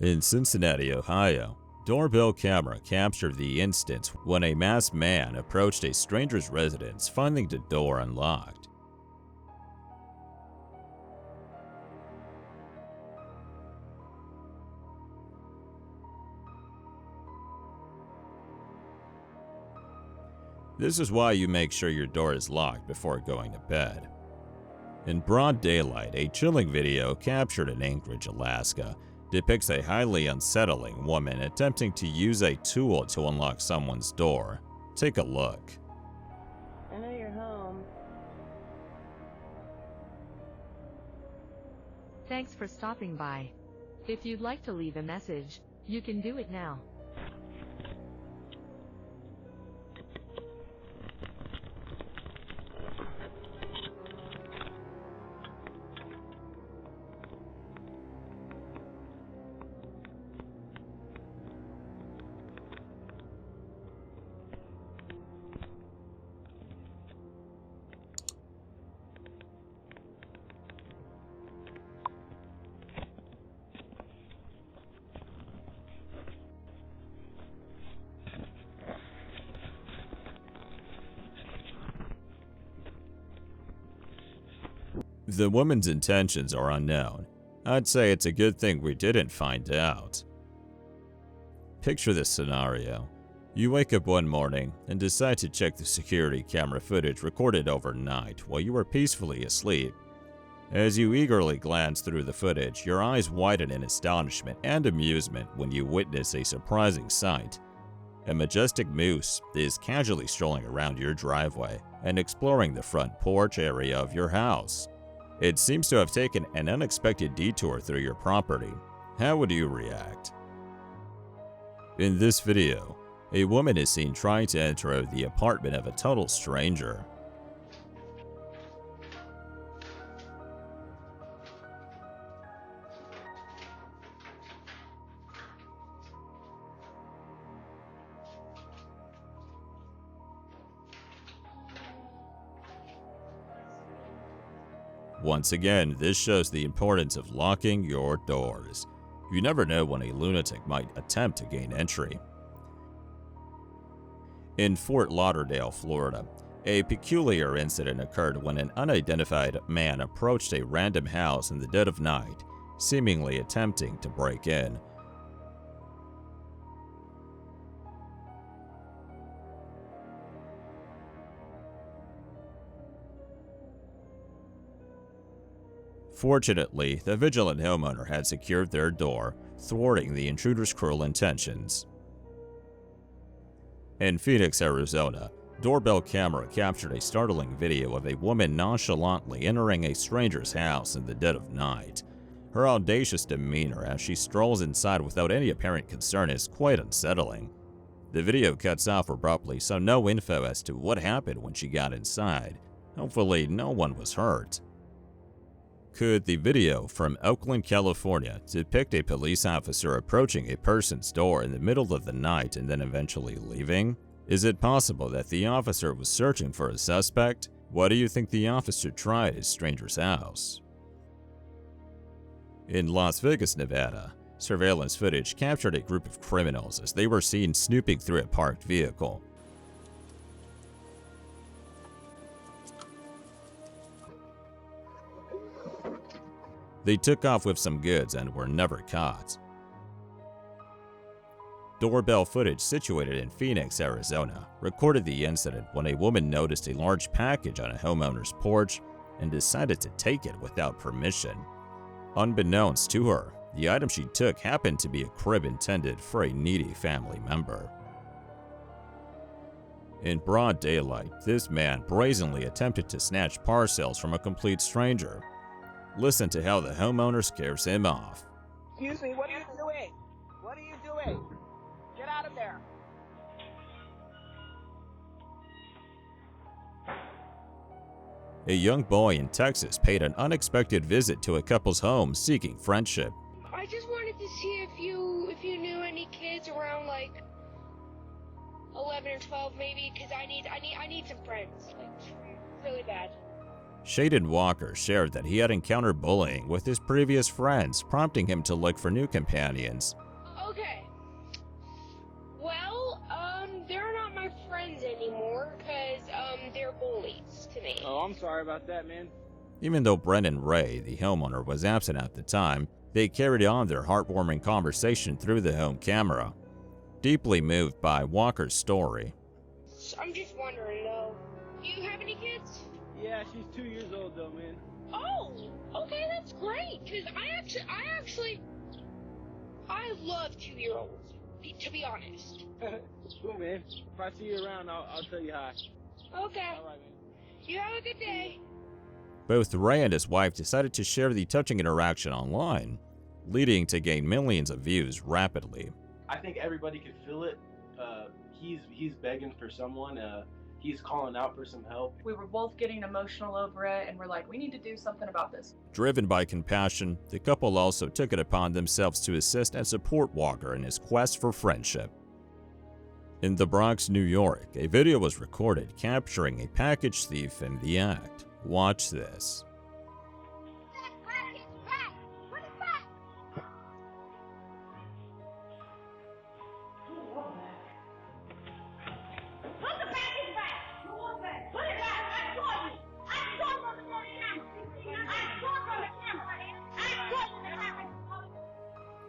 In Cincinnati, Ohio, doorbell camera captured the instance when a masked man approached a stranger's residence, finding the door unlocked. This is why you make sure your door is locked before going to bed. In broad daylight, a chilling video captured in Anchorage, Alaska, depicts a highly unsettling woman attempting to use a tool to unlock someone's door. Take a look. I know you're home. Thanks for stopping by. If you'd like to leave a message, you can do it now. The woman's intentions are unknown. I'd say it's a good thing we didn't find out. Picture this scenario. You wake up one morning and decide to check the security camera footage recorded overnight while you were peacefully asleep. As you eagerly glance through the footage, your eyes widen in astonishment and amusement when you witness a surprising sight. A majestic moose is casually strolling around your driveway and exploring the front porch area of your house. It seems to have taken an unexpected detour through your property. How would you react? In this video, a woman is seen trying to enter the apartment of a total stranger. Once again, this shows the importance of locking your doors. You never know when a lunatic might attempt to gain entry. In Fort Lauderdale, Florida, a peculiar incident occurred when an unidentified man approached a random house in the dead of night, seemingly attempting to break in. Fortunately, the vigilant homeowner had secured their door, thwarting the intruder's cruel intentions. In Phoenix, Arizona, doorbell camera captured a startling video of a woman nonchalantly entering a stranger's house in the dead of night. Her audacious demeanor as she strolls inside without any apparent concern is quite unsettling. The video cuts off abruptly, so no info as to what happened when she got inside. Hopefully, no one was hurt. Could the video from Oakland, California depict a police officer approaching a person's door in the middle of the night and then eventually leaving? Is it possible that the officer was searching for a suspect? Why do you think the officer tried his stranger's house? In Las Vegas, Nevada, surveillance footage captured a group of criminals as they were seen snooping through a parked vehicle. They took off with some goods and were never caught. Doorbell footage situated in Phoenix, Arizona, recorded the incident when a woman noticed a large package on a homeowner's porch and decided to take it without permission. Unbeknownst to her, the item she took happened to be a crib intended for a needy family member. In broad daylight, this man brazenly attempted to snatch parcels from a complete stranger. Listen to how the homeowner scares him off. Excuse me, what are you doing? What are you doing? Get out of there. A young boy in Texas paid an unexpected visit to a couple's home seeking friendship. I just wanted to see if you knew any kids around like 11 or 12 maybe, because I need some friends, like really bad. Shaden Walker shared that he had encountered bullying with his previous friends, prompting him to look for new companions. Okay. Well, they're not my friends anymore, because, they're bullies to me. Oh, I'm sorry about that, man. Even though Brendan Ray, the homeowner, was absent at the time, they carried on their heartwarming conversation through the home camera. Deeply moved by Walker's story, I'm just wondering, though. Do you have any kids? Yeah, she's 2 years old, though, man. Oh, okay, that's great, because I love 2-year-olds, to be honest. Cool, man. If I see you around, I'll tell you hi. Okay. All right, man. You have a good day. both Ray and his wife decided to share the touching interaction online, leading to gain millions of views rapidly. I think everybody could feel it. He's begging for someone. He's calling out for some help. We were both getting emotional over it, and we're like, we need to do something about this. Driven by compassion, the couple also took it upon themselves to assist and support Walker in his quest for friendship. In the Bronx, New York, a video was recorded capturing a package thief in the act. Watch this.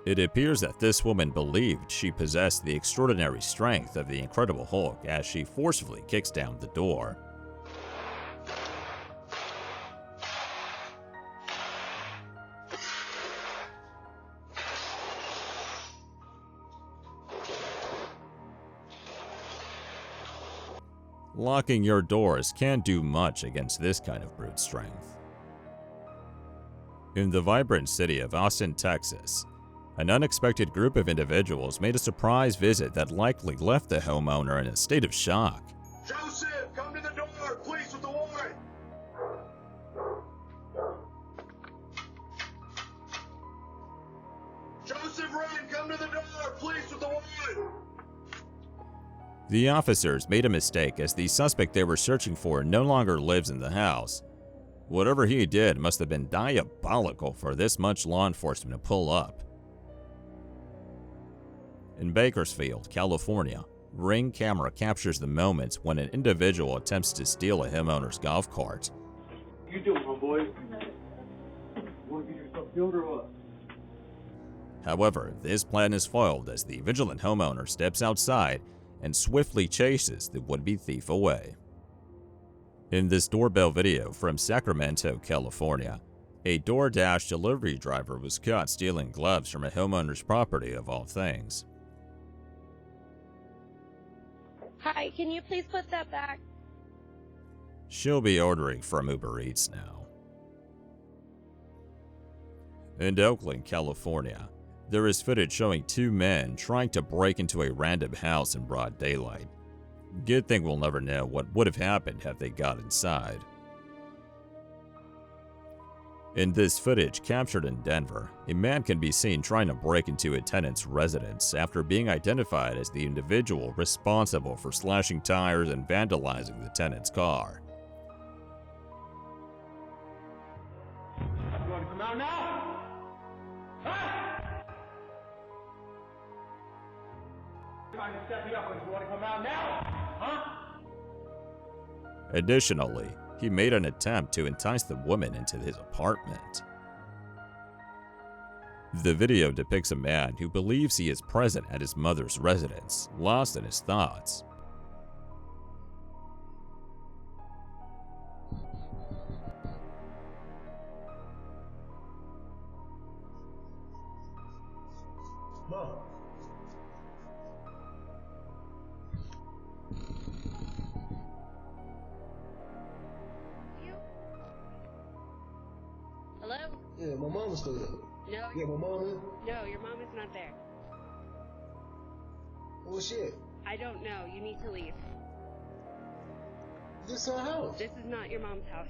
It appears that this woman believed she possessed the extraordinary strength of the Incredible Hulk as she forcefully kicks down the door. Locking your doors can't do much against this kind of brute strength. In the vibrant city of Austin, Texas, an unexpected group of individuals made a surprise visit that likely left the homeowner in a state of shock. Joseph, come to the door, please, with the warrant. Joseph Ryan, come to the door, please, with the warrant. The officers made a mistake as the suspect they were searching for no longer lives in the house. Whatever he did must have been diabolical for this much law enforcement to pull up. In Bakersfield, California, Ring camera captures the moments when an individual attempts to steal a homeowner's golf cart. You doing, my boy? Want to get yourself killed or what? However, this plan is foiled as the vigilant homeowner steps outside and swiftly chases the would-be thief away. In this doorbell video from Sacramento, California, a DoorDash delivery driver was caught stealing gloves from a homeowner's property of all things. Hi, can you please put that back? She'll be ordering from Uber Eats now. In Oakland, California, there is footage showing two men trying to break into a random house in broad daylight. Good thing we'll never know what would have happened had they got inside. In this footage captured in Denver, a man can be seen trying to break into a tenant's residence after being identified as the individual responsible for slashing tires and vandalizing the tenant's car. You want to come out now? Huh? Trying to set me up, but you want to come out now? Huh? Additionally, he made an attempt to entice the woman into his apartment. The video depicts a man who believes he is present at his mother's residence, lost in his thoughts. Mom. Hello? Yeah, my mama's still there. No, Yeah, my mom is. no, your mom is not there. Oh shit. I don't know. You need to leave. This our house. This is not your mom's house.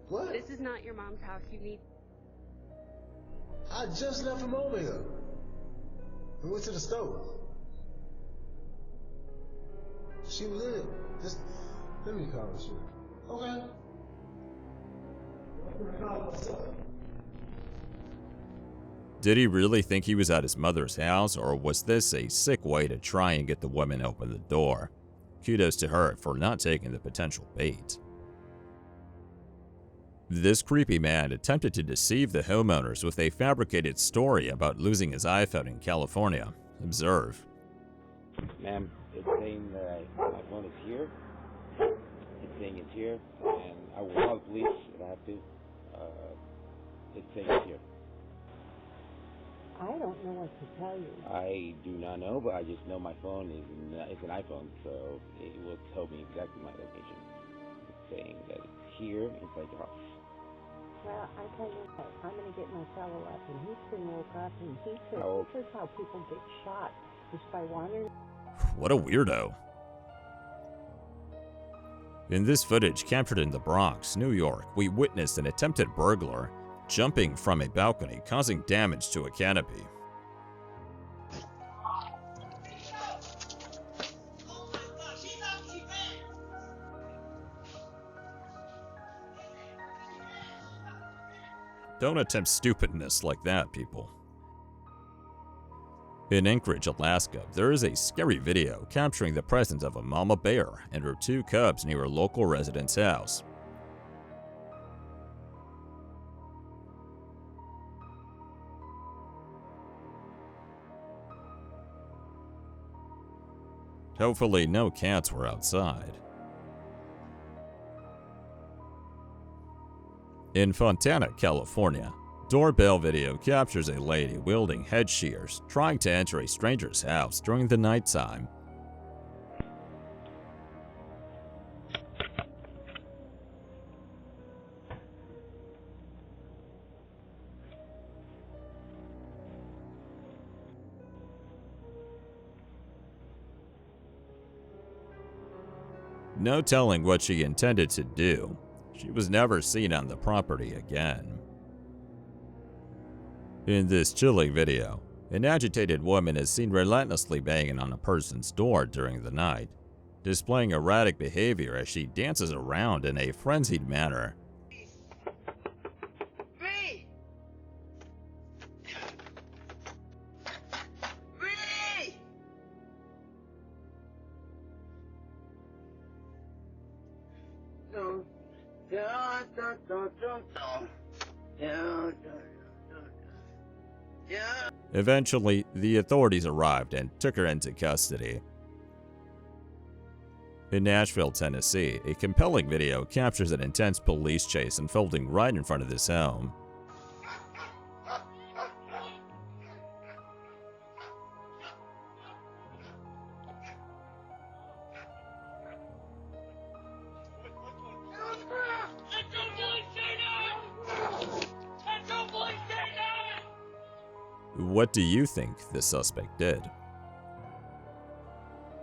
What? This is not your mom's house. You need... I just left from over here. We went to the store. She was in. Just let me call her shit. Okay. Did he really think he was at his mother's house, or was this a sick way to try and get the woman to open the door? Kudos to her for not taking the potential bait. This creepy man attempted to deceive the homeowners with a fabricated story about losing his iPhone in California. Observe. Ma'am, it's saying that my phone is here. It's saying it's here, and I will call the police if I have to. It's saying it's here. I don't know what to tell you. I do not know, but I just know my phone is an iPhone, so it will tell me exactly my location. It's saying that it's here inside your house. Well, I tell you what, I'm going to get my fellow up, and he's been woke up, and he says this is how people get shot, is by wandering. What a weirdo. In this footage captured in the Bronx, New York, we witnessed an attempted burglar jumping from a balcony, causing damage to a canopy. Don't attempt stupidness like that, people. In Anchorage, Alaska, there is a scary video capturing the presence of a mama bear and her 2 cubs near a local resident's house. Hopefully, no cats were outside. In Fontana, California, Doorbell video captures a lady wielding head shears trying to enter a stranger's house during the nighttime. No telling what she intended to do. She was never seen on the property again. In this chilling video, an agitated woman is seen relentlessly banging on a person's door during the night, displaying erratic behavior as she dances around in a frenzied manner. Eventually, the authorities arrived and took her into custody. In Nashville, Tennessee, a compelling video captures an intense police chase unfolding right in front of this home. What do you think the suspect did?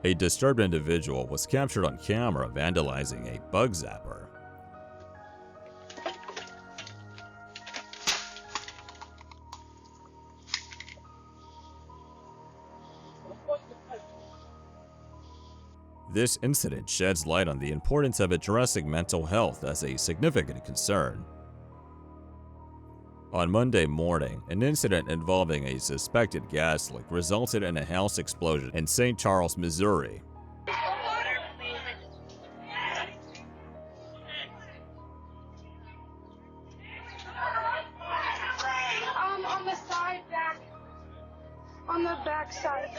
A disturbed individual was captured on camera vandalizing a bug zapper. This incident sheds light on the importance of addressing mental health as a significant concern. On Monday morning, an incident involving a suspected gas leak resulted in a house explosion in St. Charles, Missouri. On the side back. On the back side.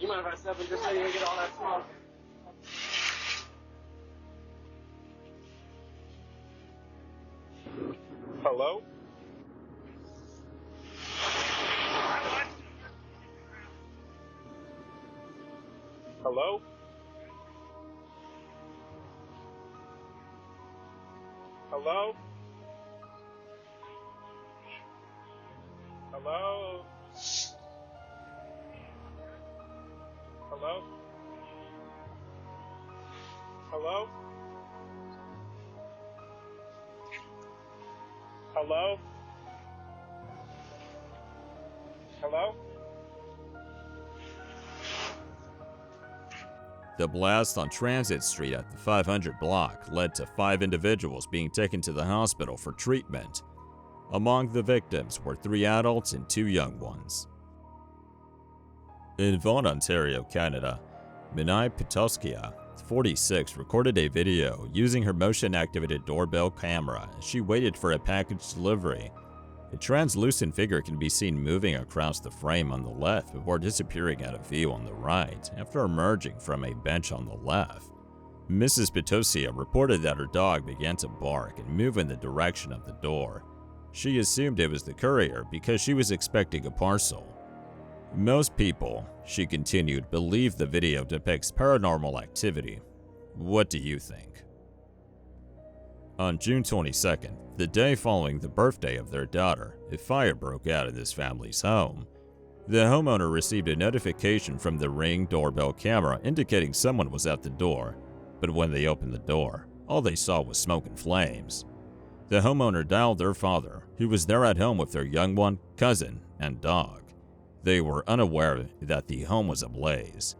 You mind mind if I step in just so you can get all that smoke? Hello? Hello? Hello? Hello? Hello? Hello? Hello? Hello? The blast on Transit Street at the 500 block led to 5 individuals being taken to the hospital for treatment. Among the victims were 3 adults and 2 young ones. In Vaughan, Ontario, Canada, Minai Pitoskia, 46, recorded a video using her motion-activated doorbell camera as she waited for a package delivery. A translucent figure can be seen moving across the frame on the left before disappearing out of view on the right after emerging from a bench on the left. Mrs. Pitoskia reported that her dog began to bark and move in the direction of the door. She assumed it was the courier because she was expecting a parcel. Most people, she continued, believe the video depicts paranormal activity. What do you think? On June 22nd, the day following the birthday of their daughter, a fire broke out in this family's home. The homeowner received a notification from the Ring doorbell camera indicating someone was at the door, but when they opened the door, all they saw was smoke and flames. The homeowner dialed their father, who was there at home with their young one, cousin, and dog. They were unaware that the home was ablaze.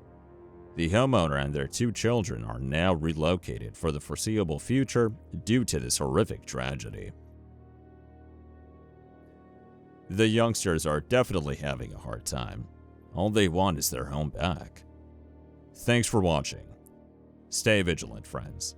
The homeowner and their 2 children are now relocated for the foreseeable future due to this horrific tragedy. The youngsters are definitely having a hard time. All they want is their home back. Thanks for watching. Stay vigilant, friends.